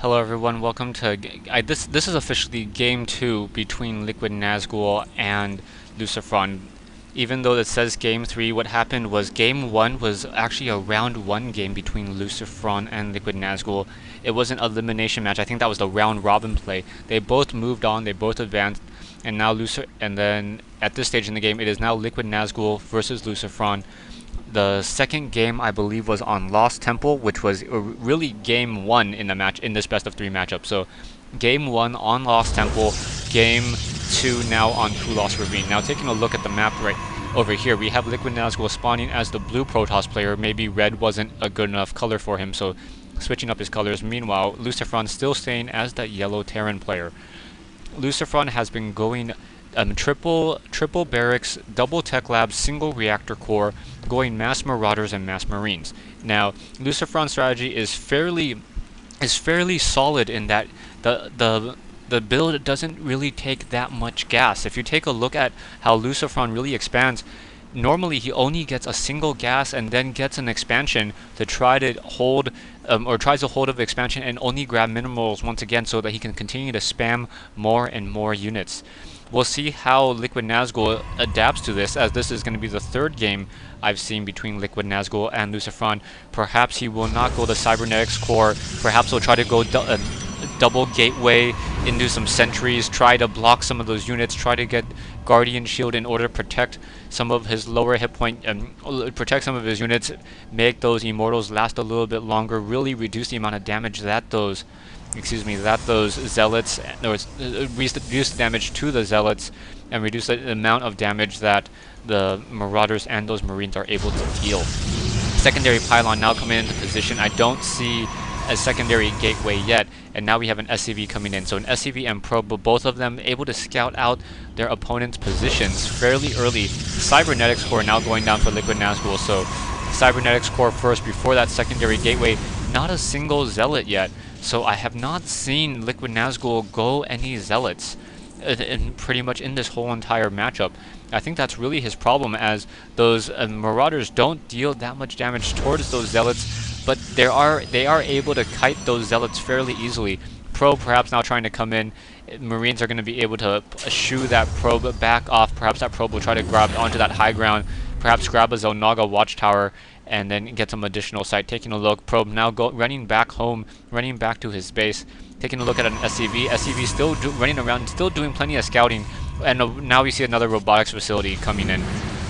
Hello everyone, welcome to this is officially game 2 between LiquidNazgul and Lucifron. Even though it says game 3, what happened was game 1 was actually a round 1 game between Lucifron and LiquidNazgul. It was an elimination match. I think that was the round robin play. They both moved on, they both advanced, and now and then at this stage in the game it is now LiquidNazgul versus Lucifron. The second game, I believe, was on Lost Temple, which was really game 1 in the match in this best of 3 matchup. So, game 1 on Lost Temple, game 2 now on Kulas Ravine. Now, taking a look at the map right over here, we have LiquidNazgul spawning as the blue Protoss player. Maybe red wasn't a good enough color for him, so switching up his colors. Meanwhile, Lucifron still staying as that yellow Terran player. Lucifron has been going triple barracks, double tech labs, single reactor core, going mass marauders and mass marines. Now, Lucifron's strategy is fairly solid in that the build doesn't really take that much gas. If you take a look at how Lucifron really expands, normally he only gets a single gas and then gets an expansion to try to hold or tries to hold of expansion and only grab minerals once again so that he can continue to spam more and more units. We'll see how LiquidNazgul adapts to this, as this is going to be the third game I've seen between LiquidNazgul and Lucifron. Perhaps he will not go the Cybernetics core. Perhaps he'll try to go double gateway into some sentries, try to block some of those units, try to get Guardian Shield in order to protect some of his lower hit point, protect some of his units, make those Immortals last a little bit longer, really reduce the amount of damage that those zealots, or reduce the damage to the zealots, and reduce the amount of damage that the marauders and those marines are able to deal. Secondary pylon now coming into position. I don't see a secondary gateway yet, and now we have an SCV coming in. So an SCV and probe, but both of them able to scout out their opponent's positions fairly early. Cybernetics core now going down for LiquidNazgul, so Cybernetics core first before that secondary gateway. Not a single zealot yet. So I have not seen LiquidNazgul go any zealots pretty much in this whole entire matchup. I think that's really his problem, as those marauders don't deal that much damage towards those zealots, but they are able to kite those zealots fairly easily. Probe perhaps now trying to come in. Marines are going to be able to shoo that probe back off. Perhaps that probe will try to grab onto that high ground, perhaps grab a Xel'Naga watchtower, and then get some additional sight. Taking a look, probe now running back home, running back to his base. Taking a look at an SCV. SCV still running around, still doing plenty of scouting, and now we see another robotics facility coming in.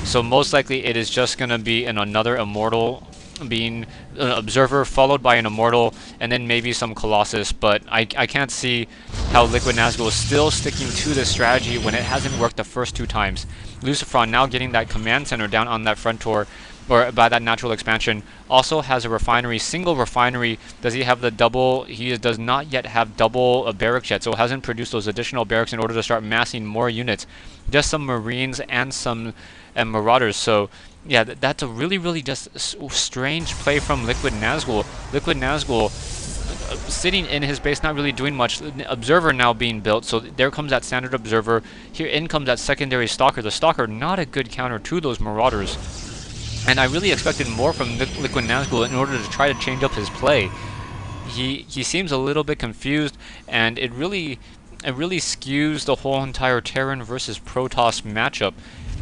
So most likely it is just going to be another Immortal being an observer, followed by an Immortal, and then maybe some Colossus, but I can't see how LiquidNazgul is still sticking to this strategy when it hasn't worked the first 2 times. Lucifron now getting that command center down on that front tour, or by that natural expansion, also has a refinery, single refinery. Does he have the double? He does not yet have double barracks yet, so hasn't produced those additional barracks in order to start massing more units. Just some Marines and some Marauders, so yeah, that's a really just strange play from LiquidNazgul. LiquidNazgul sitting in his base, not really doing much. Observer now being built, so there comes that standard observer. Here in comes that secondary stalker. The stalker, not a good counter to those marauders. And I really expected more from LiquidNazgul in order to try to change up his play. He seems a little bit confused, and it really skews the whole entire Terran versus Protoss matchup.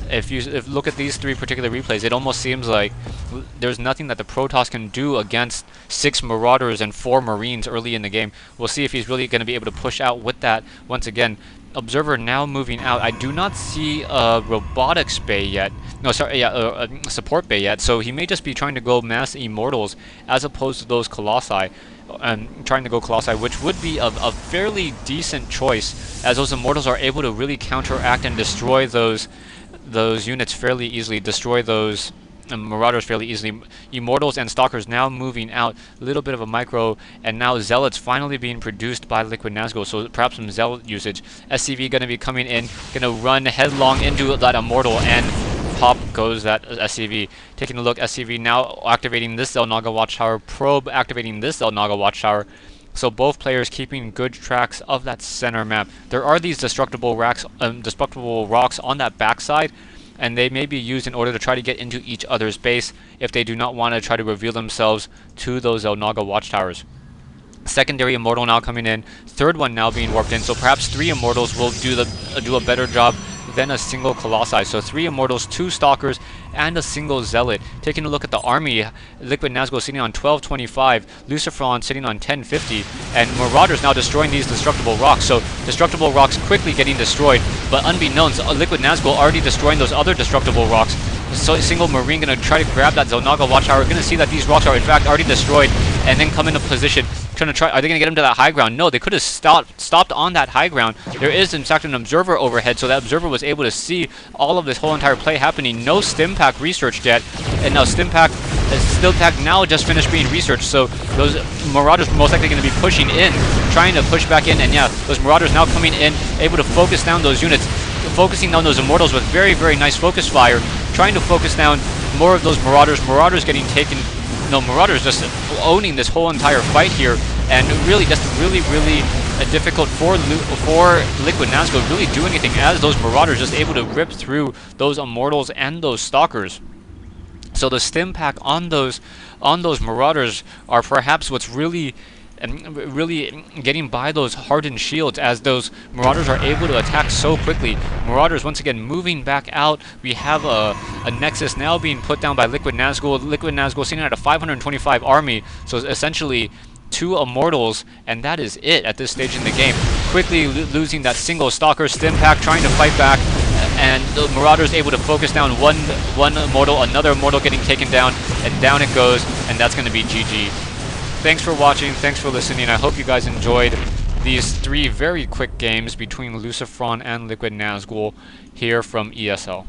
If you look at these 3 particular replays, it almost seems like there's nothing that the Protoss can do against 6 Marauders and 4 Marines early in the game. We'll see if he's really going to be able to push out with that once again. Observer now moving out. I do not see a robotics bay yet. No, sorry, yeah, a support bay yet. So he may just be trying to go mass Immortals as opposed to those Colossi. Trying to go Colossi, which would be a fairly decent choice, as those Immortals are able to really counteract and destroy those units fairly easily, destroy those Marauders fairly easily. Immortals and Stalkers now moving out, a little bit of a micro, and now Zealots finally being produced by LiquidNazgul, so perhaps some Zealot usage. SCV going to be coming in, going to run headlong into that Immortal, and pop goes that SCV. Taking a look, SCV now activating this Xel'Naga watchtower, probe activating this Xel'Naga watchtower. So both players keeping good tracks of that center map. There are these destructible rocks on that backside, and they may be used in order to try to get into each other's base if they do not want to try to reveal themselves to those Xel'Naga watchtowers. Secondary Immortal now coming in. Third one now being warped in. So perhaps 3 Immortals will do a better job than a single Colossi. So 3 Immortals, 2 Stalkers, and a single Zealot. Taking a look at the army, LiquidNazgul sitting on 1225, Lucifron sitting on 1050, and Marauders now destroying these Destructible Rocks. So Destructible Rocks quickly getting destroyed, but unbeknownst, LiquidNazgul already destroying those other Destructible Rocks. So single Marine gonna try to grab that Zelnaga Watchtower. We're gonna see that these rocks are in fact already destroyed, and then come into position. Trying to try. Are they going to get him to that high ground? No, they could have stopped on that high ground. There is in fact an observer overhead, so that observer was able to see all of this whole entire play happening. No stim pack researched yet, and now stim pack now just finished being researched. So those Marauders most likely going to be pushing in, trying to push back in, and yeah, those Marauders now coming in, able to focus down those units, focusing down those Immortals with very, very nice focus fire, trying to focus down more of those Marauders. Marauders getting taken. No, Marauders just owning this whole entire fight here, and really just really difficult for LiquidNazgul really do anything, as those Marauders just able to rip through those Immortals and those Stalkers. So the stim pack on those Marauders are perhaps what's really getting by those hardened shields, as those Marauders are able to attack so quickly. Marauders once again moving back out. We have a Nexus now being put down by LiquidNazgul. LiquidNazgul sitting at a 525 army, so essentially 2 Immortals, and that is it at this stage in the game. Quickly losing that single Stalker. Stim pack trying to fight back, and the Marauders able to focus down one Immortal, another Immortal getting taken down, and down it goes, and that's going to be GG. Thanks for watching, thanks for listening. I hope you guys enjoyed these 3 very quick games between Lucifron and LiquidNazgul here from ESL.